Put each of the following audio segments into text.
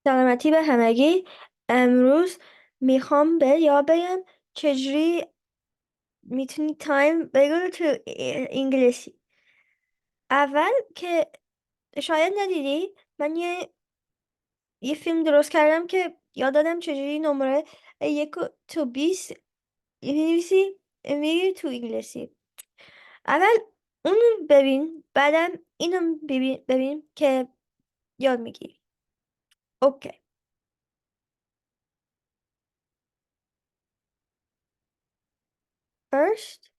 سلامتی به همگی. امروز میخوام به یاد بگم چجوری میتونی تایم بگو تو انگلیسی. اول که شاید ندیدی، من یه فیلم درست کردم که یاد دادم چجوری نمره 1 تا 20 می‌نویسی میری تو انگلیسی. اول اونو ببین، بعدم اینو ببین که یاد میگیری. اوکی. First،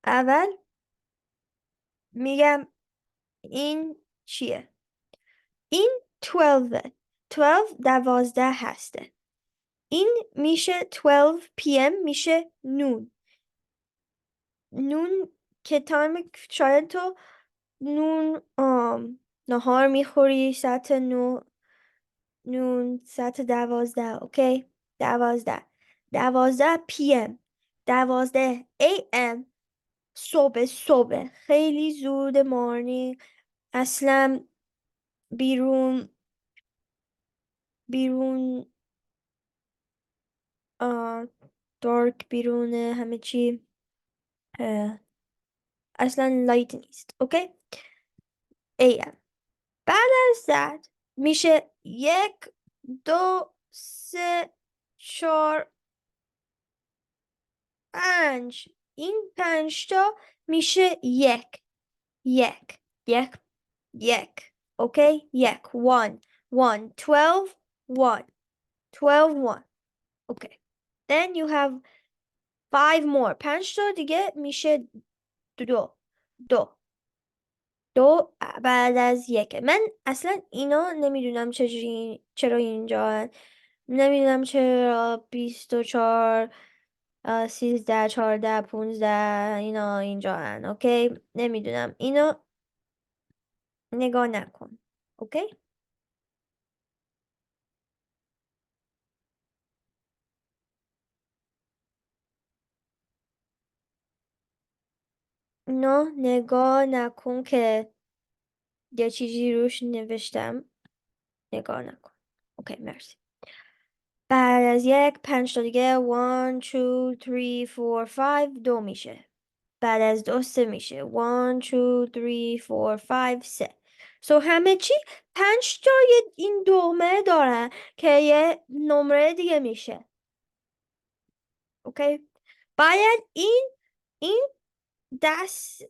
اول میگم این چیه؟ این 12. 12 هسته. این میشه 12 PM، میشه نون. نون که تایم شاید تو نون نهار میخوری ساعت نون ساعت 12. اوکی. 12. 12 PM. 12 AM. صبح خیلی زود مارنینگ. اصلا بیرون بیرون دارک، بیرونه همه چی اه، اصلا لایت نیست. اوکی. AM. بعد از that میشه 1 2 3 4 5. این 5 تا میشه یک یک یک. اوکی. one. 12. 1. 12. 1. اوکی. Then you have 5 more. 5 تا دیگه میشه دو. دو. دو بعد از یکه. من اصلا اینا نمیدونم چرا اینجا نمیدونم چرا 24 13 14 15 اینا اینجا هن. اوکی. نمیدونم اینو نگاه نکن. اوکی. اینو نگاه نکن که یه چیزی روش نوشتم. نگاه نکن. اوکی. مرسی. بعد از 5 تا دیگه 1 2 3 4 5 دو میشه. بعد از 2 3 میشه 1 2 3 4 5 3. So همه چی 5 تا این دکمه دارن که یه نمره دیگه میشه. اوکی. باید این دست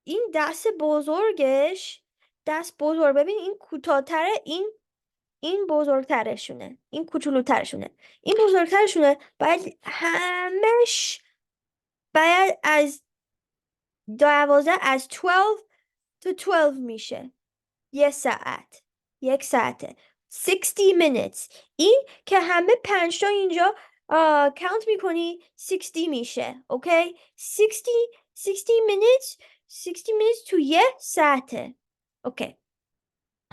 این دست بزرگش، دست بزرگ، ببین این کوتاه‌تره، این بزرگترشونه، این کوچولوترشونه، این بزرگترشونه. باید از 12 از 12 to 12 میشه. یک ساعته. 60 minutes. این که همه 5 تا اینجا کاونت میکنی 60 میشه. اوکی. 60 minutes. 60 minutes to یه ساعته. اوکی.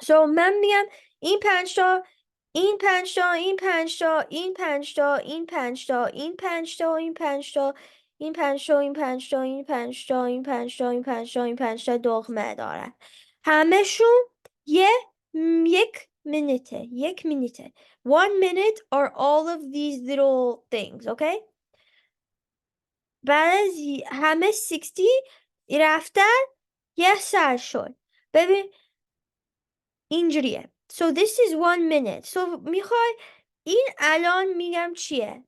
So من میگم این 5 تا، این 5 تا، این 5 تا، این 5 تا، این 5 تا، این 5 تا، این 5 تا، این 5 تا، این 5 تا، این 5 تا، این 5 تا، این 5 تا، این 5 تا دغمه دارن. همشون یه یک مینیته. 1 minute are all of these little things. Okay. بعد از همه 60 رفتن یه ساعت شد. ببین اینجوریه. So this is 1 minute. So میخوای این الان میگم چیه؟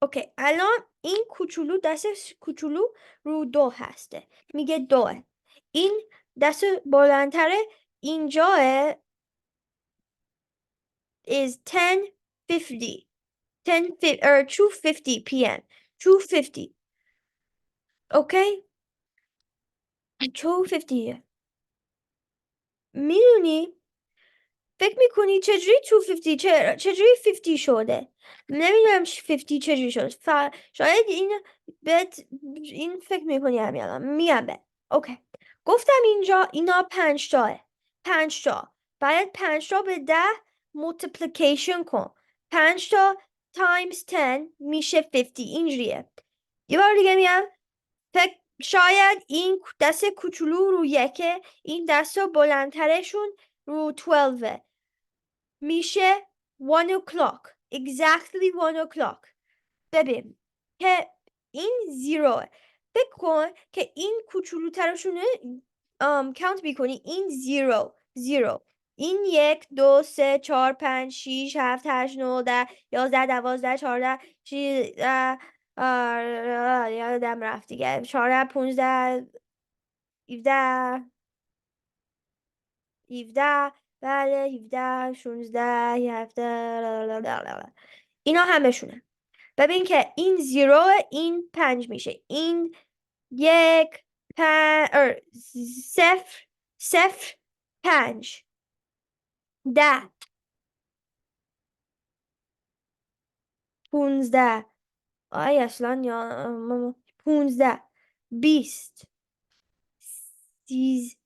اوکی. الان این کوچولو، دست کوچولو رو 2 هسته، میگه 2. این دست بلندتره اینجاه is 10:50. 10 or 2:50 PM. 2:50. اوکی. 2:50. میدونی فکر میکنی چجوری 250 چجوری 50 شده؟ نمیدونم 50 چجوری شد. شاید این فکر میکنی همین الان میگم به. اوکی. گفتم اینجا اینا 5 تاه. 5 تا. باید 5 تا به 10 multiplication کن. 5 تا times 10 میشه 50. اینجوریه. یه بار دیگه میگم. شاید این دست کوچولو رو یکه، این دست بلندترشون رو 12 میشه 1 o'clock exactly 1 o'clock. ببین که این زیروه. فکر کن که این کوچولوترشونه کاونت میکنی این زیرو این 1 2 3 4 5 6 7 8 9 10 11 12 14 13 یادم رفت دیگه 14 15 17 بله 17 16 17 اینا همشونه. ببین که این زیرو این 5 میشه این 1 صفر 5 10 15 آی اصلا یا 15 20 30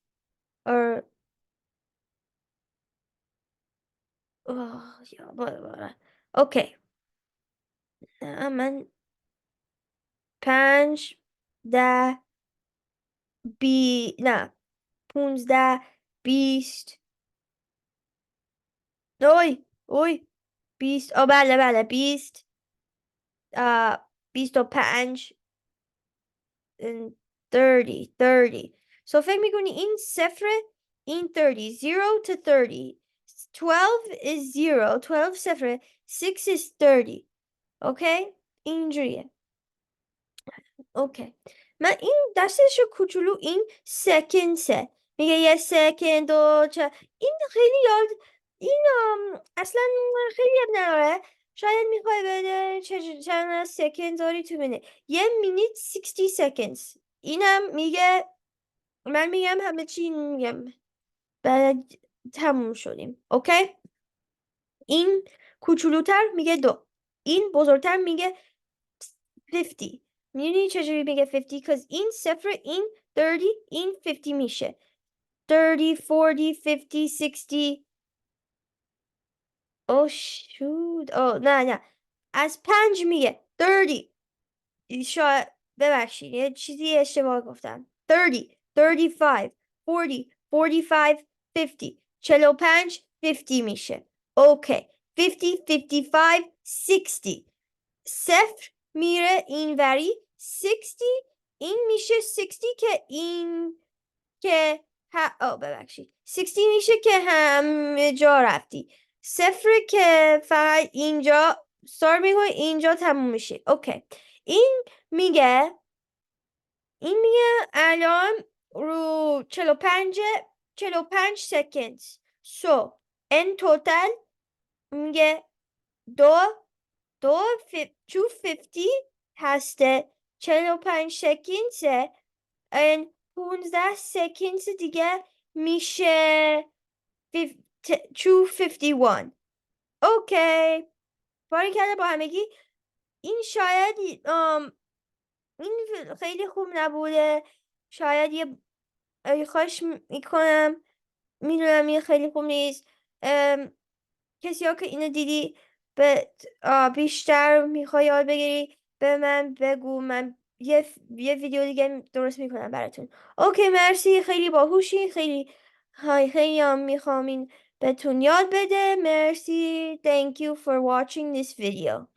یا بابا اوکی من 5 10 نه 15 20 اوی 20 بله 20 25 30 so فکر میکنی این صفر این 30 0 to 30 12 is 0 12 صفر 6 is 30 اوکی اینجوریه اوکی من این دستش کوچولو این سکنسه میگه یه سکند و این خیلی یاد این اصلا خیلی یاد نداره شاید میخوای بده چند سکند داری تو مینیت یه مینیت 60 seconds اینم میگه من میگم همه چی میگم بعد تموم شدیم اوکی این کوچولوتر میگه 2 این بزرگتر میگه 50 میدونی چجوری میگه 50 cause این صفر این 30 این 50 میشه 30 40 50 60 oh shoot نه از 5 میگه 30 شاید ببخشید یه چیزی اشتباه گفتم 30 35 40 45 50 45 50 میشه اوکی 50 55 60 صفر میره اینوری 60 این میشه 60 که این که ببخشید 60 میشه که همه جا رفتی صفر که فقط اینجا start میکنه اینجا تموم میشه اوکی این میگه الان رو 45 seconds so in total میگه 250 هسته 45 seconds and 15 seconds دیگه میشه 251 اوکی باریکلا با همگی این شاید این خیلی خوب نبوده شاید یه خواهش میکنم میدونم یه خیلی خوب نیست کسی ها که اینو دیدی به بیشتر میخوای یاد بگیری به من بگو من یه ویدیو دیگه درست میکنم براتون اوکی مرسی خیلی باهوشی خیلی هم میخوام این بهتون یاد بده مرسی thank you for watching this video